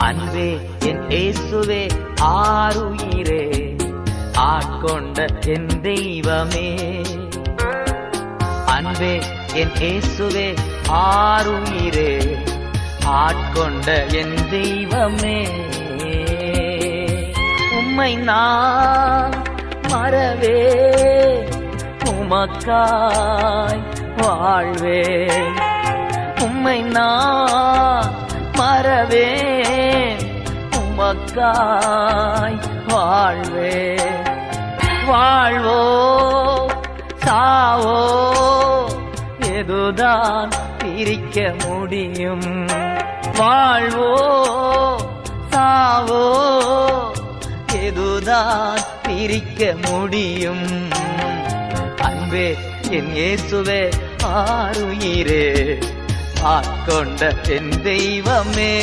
அன்பே என் இயேசுவே ஆருயிரே ஆட்கொண்ட என் தெய்வமே. அன்பே என் இயேசுவே ஆருயிரே ஆட்கொண்ட என் தெய்வமே. உம்மை நான் மறவே உமக்காய் வாழ்வே. உம்மை நான் மறவே உமக்காய் வாழ்வே. வாழ்வோ சாவோ எதுதான் பிரிக்க முடியும்? வாழ்வோ சாவோ எதுதான் பிரிக்க முடியும்? அன்பே என் இயேசுவே ஆருயிரே ஆட்கொண்ட என் தெய்வமே.